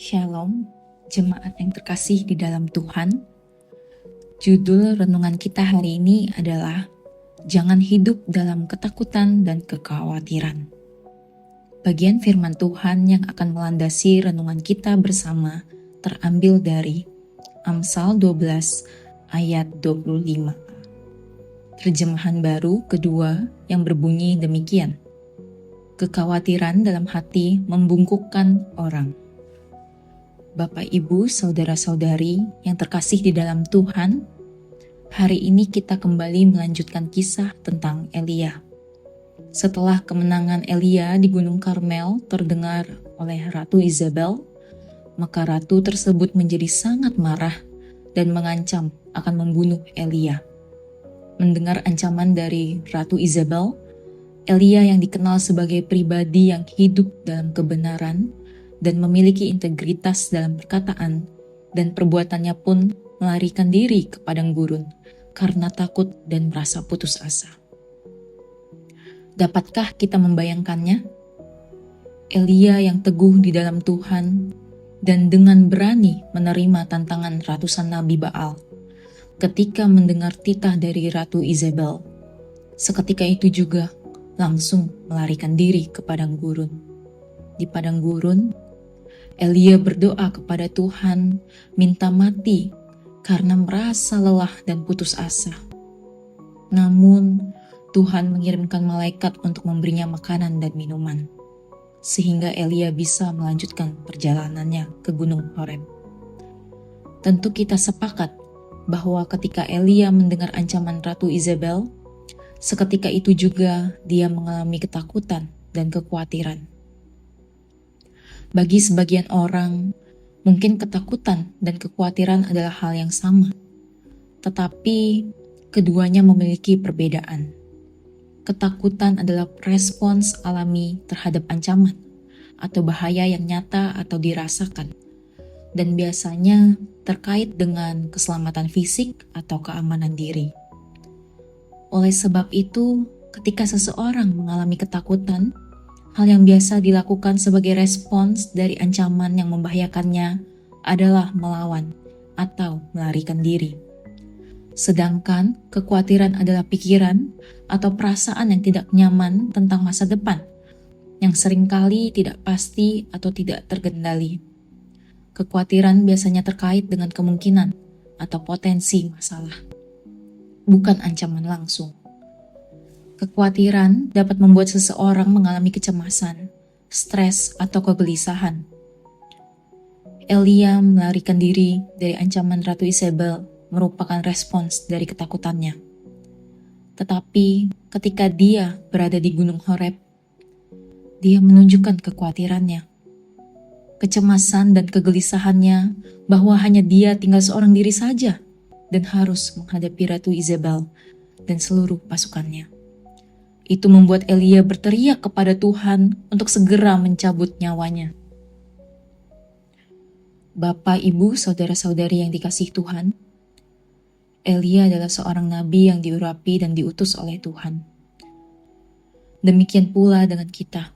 Shalom, jemaat yang terkasih di dalam Tuhan. Judul renungan kita hari ini adalah Jangan hidup dalam ketakutan dan kekhawatiran. Bagian firman Tuhan yang akan melandasi renungan kita bersama terambil dari Amsal 12 ayat 25. Terjemahan baru kedua yang berbunyi demikian. Kekhawatiran dalam hati membungkukkan orang. Bapak, Ibu, Saudara-saudari yang terkasih di dalam Tuhan, hari ini kita kembali melanjutkan kisah tentang Elia. Setelah kemenangan Elia di Gunung Karmel terdengar oleh Ratu Isabel, maka ratu tersebut menjadi sangat marah dan mengancam akan membunuh Elia. Mendengar ancaman dari Ratu Isabel, Elia yang dikenal sebagai pribadi yang hidup dalam kebenaran dan memiliki integritas dalam perkataan dan perbuatannya pun melarikan diri ke padang gurun karena takut dan merasa putus asa. Dapatkah kita membayangkannya? Elia yang teguh di dalam Tuhan dan dengan berani menerima tantangan ratusan nabi Baal ketika mendengar titah dari Ratu Isabel. Seketika itu juga langsung melarikan diri ke padang gurun. Di padang gurun, Elia berdoa kepada Tuhan, minta mati karena merasa lelah dan putus asa. Namun, Tuhan mengirimkan malaikat untuk memberinya makanan dan minuman, sehingga Elia bisa melanjutkan perjalanannya ke Gunung Horeb. Tentu kita sepakat bahwa ketika Elia mendengar ancaman Ratu Isabel, seketika itu juga dia mengalami ketakutan dan kekhawatiran. Bagi sebagian orang, mungkin ketakutan dan kekhawatiran adalah hal yang sama. Tetapi, keduanya memiliki perbedaan. Ketakutan adalah respons alami terhadap ancaman atau bahaya yang nyata atau dirasakan, dan biasanya terkait dengan keselamatan fisik atau keamanan diri. Oleh sebab itu, ketika seseorang mengalami ketakutan, hal yang biasa dilakukan sebagai respons dari ancaman yang membahayakannya adalah melawan atau melarikan diri. Sedangkan kekhawatiran adalah pikiran atau perasaan yang tidak nyaman tentang masa depan, yang seringkali tidak pasti atau tidak terkendali. Kekhawatiran biasanya terkait dengan kemungkinan atau potensi masalah, bukan ancaman langsung. Kekhawatiran dapat membuat seseorang mengalami kecemasan, stres, atau kegelisahan. Elia melarikan diri dari ancaman Ratu Isabel merupakan respons dari ketakutannya. Tetapi ketika dia berada di Gunung Horeb, dia menunjukkan kekhawatirannya, kecemasan dan kegelisahannya bahwa hanya dia tinggal seorang diri saja dan harus menghadapi Ratu Isabel dan seluruh pasukannya. Itu membuat Elia berteriak kepada Tuhan untuk segera mencabut nyawanya. Bapak, Ibu, Saudara-saudari yang dikasihi Tuhan, Elia adalah seorang nabi yang diurapi dan diutus oleh Tuhan. Demikian pula dengan kita.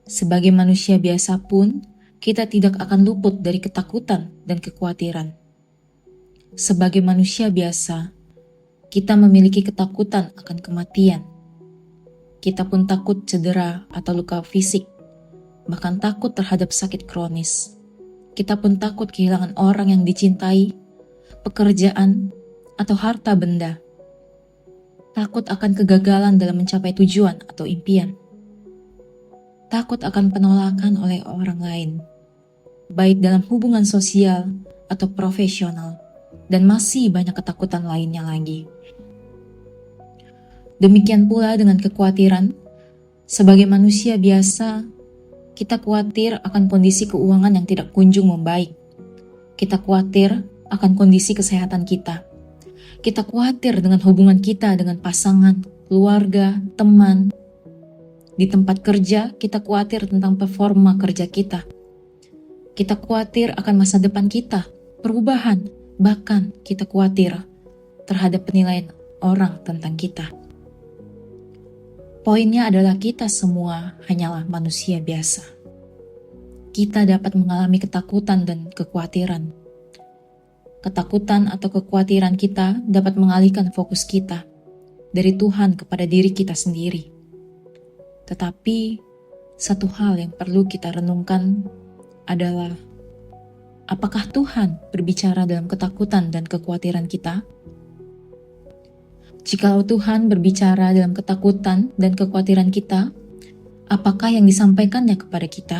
Sebagai manusia biasa pun, kita tidak akan luput dari ketakutan dan kekhawatiran. Sebagai manusia biasa, kita memiliki ketakutan akan kematian. Kita pun takut cedera atau luka fisik, bahkan takut terhadap sakit kronis. Kita pun takut kehilangan orang yang dicintai, pekerjaan, atau harta benda. Takut akan kegagalan dalam mencapai tujuan atau impian. Takut akan penolakan oleh orang lain, baik dalam hubungan sosial atau profesional, dan masih banyak ketakutan lainnya lagi. Demikian pula dengan kekhawatiran. Sebagai manusia biasa, kita khawatir akan kondisi keuangan yang tidak kunjung membaik. Kita khawatir akan kondisi kesehatan kita. Kita khawatir dengan hubungan kita dengan pasangan, keluarga, teman. Di tempat kerja, kita khawatir tentang performa kerja kita. Kita khawatir akan masa depan kita, perubahan, bahkan kita khawatir terhadap penilaian orang tentang kita. Poinnya adalah kita semua hanyalah manusia biasa. kita dapat mengalami ketakutan dan kekhawatiran. Ketakutan atau kekhawatiran kita dapat mengalihkan fokus kita dari Tuhan kepada diri kita sendiri. Tetapi, satu hal yang perlu kita renungkan adalah, apakah Tuhan berbicara dalam ketakutan dan kekhawatiran kita? Jikalau Tuhan berbicara dalam ketakutan dan kekhawatiran kita, apakah yang disampaikannya kepada kita?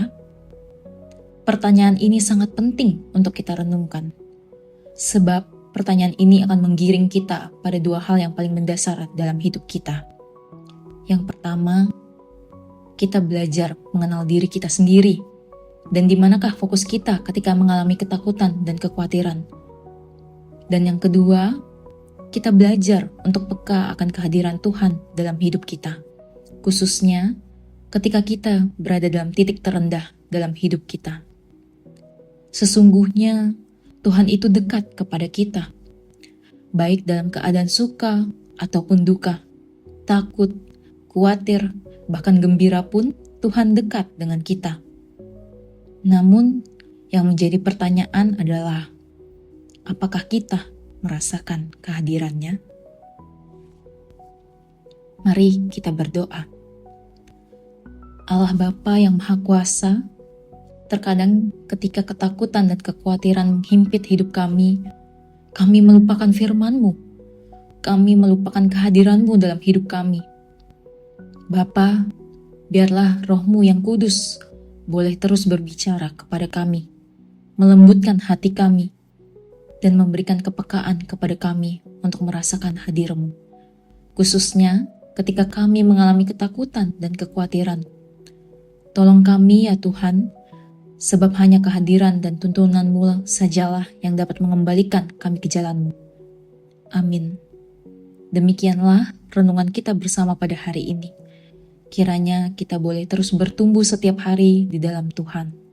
Pertanyaan ini sangat penting untuk kita renungkan, sebab pertanyaan ini akan menggiring kita pada dua hal yang paling mendasar dalam hidup kita. Yang pertama, kita belajar mengenal diri kita sendiri, dan di manakah fokus kita ketika mengalami ketakutan dan kekhawatiran. Dan yang kedua, kita belajar untuk peka akan kehadiran Tuhan dalam hidup kita, khususnya ketika kita berada dalam titik terendah dalam hidup kita. Sesungguhnya Tuhan itu dekat kepada kita, baik dalam keadaan suka ataupun duka, takut, khawatir, bahkan gembira pun Tuhan dekat dengan kita. Namun, yang menjadi pertanyaan adalah, apakah kita merasakan kehadirannya? Mari kita berdoa. Allah Bapa yang Maha Kuasa, terkadang ketika ketakutan dan kekhawatiran menghimpit hidup kami melupakan firman-Mu. Kami melupakan kehadiran-Mu dalam hidup kami. Bapa, biarlah Roh-Mu yang kudus boleh terus berbicara kepada kami, melembutkan hati kami, dan memberikan kepekaan kepada kami untuk merasakan hadir-Mu. Khususnya ketika kami mengalami ketakutan dan kekhawatiran. Tolong kami ya Tuhan, sebab hanya kehadiran dan tuntunan-Mu sajalah yang dapat mengembalikan kami ke jalan-Mu. Amin. Demikianlah renungan kita bersama pada hari ini. Kiranya kita boleh terus bertumbuh setiap hari di dalam Tuhan.